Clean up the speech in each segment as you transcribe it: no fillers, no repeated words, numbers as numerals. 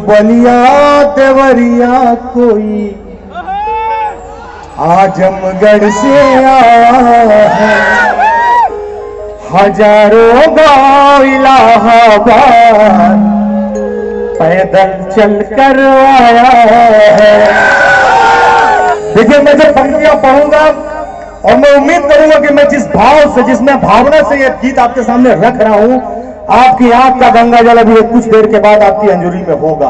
बलिया देवरिया कोई आजमगढ़ से आया है, हजारों गांव इलाहाबाद पैदल चल कर आया है। देखिए, मैं जब पंक्तियां पढ़ूंगा और मैं उम्मीद करूंगा कि मैं जिस भाव से, जिसमें भावना से यह गीत आपके सामने रख रहा हूं, आपकी आंख का गंगा जल अभी कुछ देर के बाद आपकी अंजुरी में होगा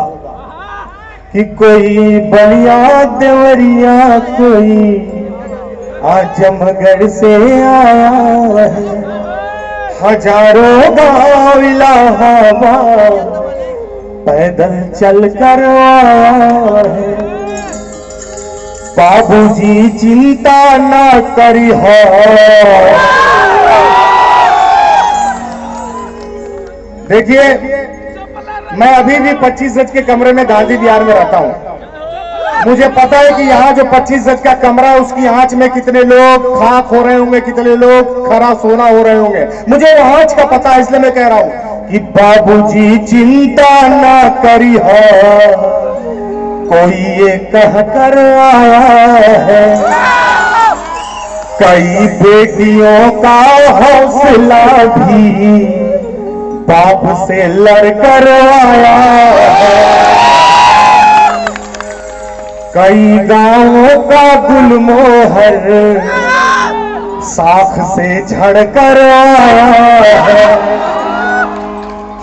कि कोई बलिया देवरिया कोई आजमगढ़ से आया है, हजारों गांव इलाहाबाद पैदल चल कर आया है। बाबूजी चिंता ना करी हो, देखिए मैं अभी भी 25 गज के कमरे में गांधी विहार में रहता हूं। मुझे पता है कि यहाँ जो 25 गज का कमरा है उसकी आंच में कितने लोग खाक हो रहे होंगे, कितने लोग खरा सोना हो रहे होंगे। मुझे वो आंच का पता है, इसलिए मैं कह रहा हूं कि बाबूजी चिंता ना करी हो, कोई ये कह कर आया है, कई बेटियों का हौसला भी बाप से लड़कर आया है, कई गांवों का गुलमोहर साख से झड़कर आया है,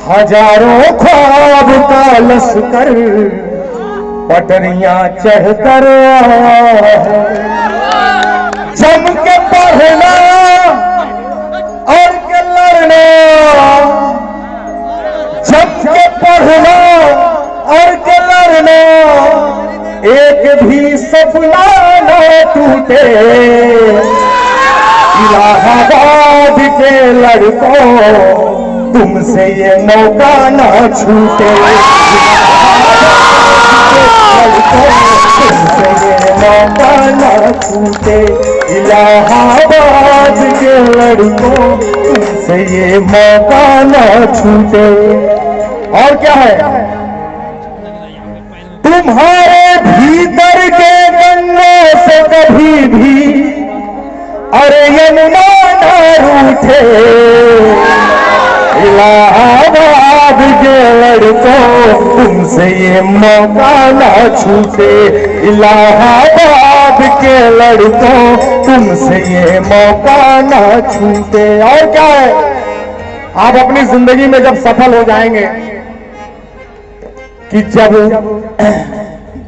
हजारों ख्वाब का लश्कर पटरियां चढ़कर आया है। जम के पढ़ना और के लड़ना, जम के पढ़ना और के लड़ना, एक भी सपना न टूटे, इलाहाबाद के लड़कों तुमसे ये मौका न छूटे, तुमसे ये मौका न छूटे, इलाहाबाद के लड़कों तुमसे ये मौका न छूटे। और क्या है, तुम्हारे भीतर के गंगों से कभी भी अरे यमुना न रूठे, इलाहाबाद के लड़कों तुमसे ये मौका न छूटे, इलाहाबाद के लड़कों तुमसे ये मौका न छूटे। और क्या है, आप अपनी जिंदगी में जब सफल हो जाएंगे कि जब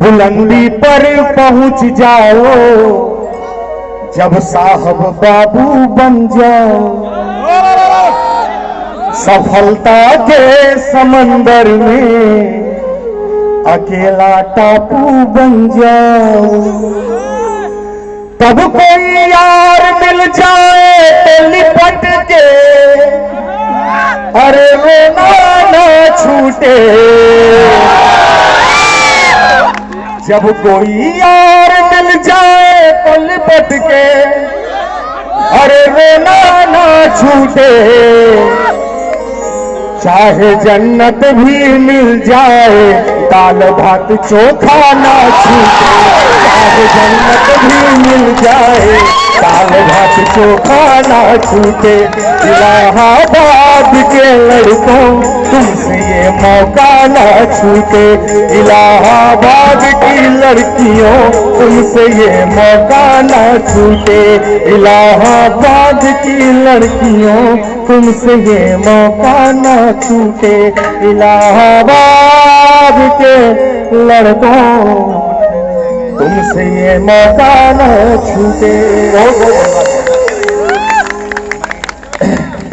बुलंदी पर पहुंच जाओ, जब साहब बाबू बन जाओ, सफलता के समंदर में अकेला टापू बन जाओ, तब कोई यार मिल जाए तो लिपट के अरे रोना न छूटे, जब कोई यार मिल जाए तो लिपट के अरे रोना न छूटे, चाहे जन्नत भी मिल जाए दाल भात चोखा ना छूटे, चाहे जन्नत भी मिल जाए दाल भात चोखा ना छूटे, इलाहाबाद के लड़कों तुमसे ये मौका ना छूटे, इलाहाबाद की लड़कियों तुमसे ये मौका ना छूटे, इलाहाबाद की लड़कियों तुमसे ये मौका ना छूटे, इलाहाबाद के लड़कों तुमसे ये मौका ना छूटे।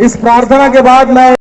इस प्रार्थना के बाद मैं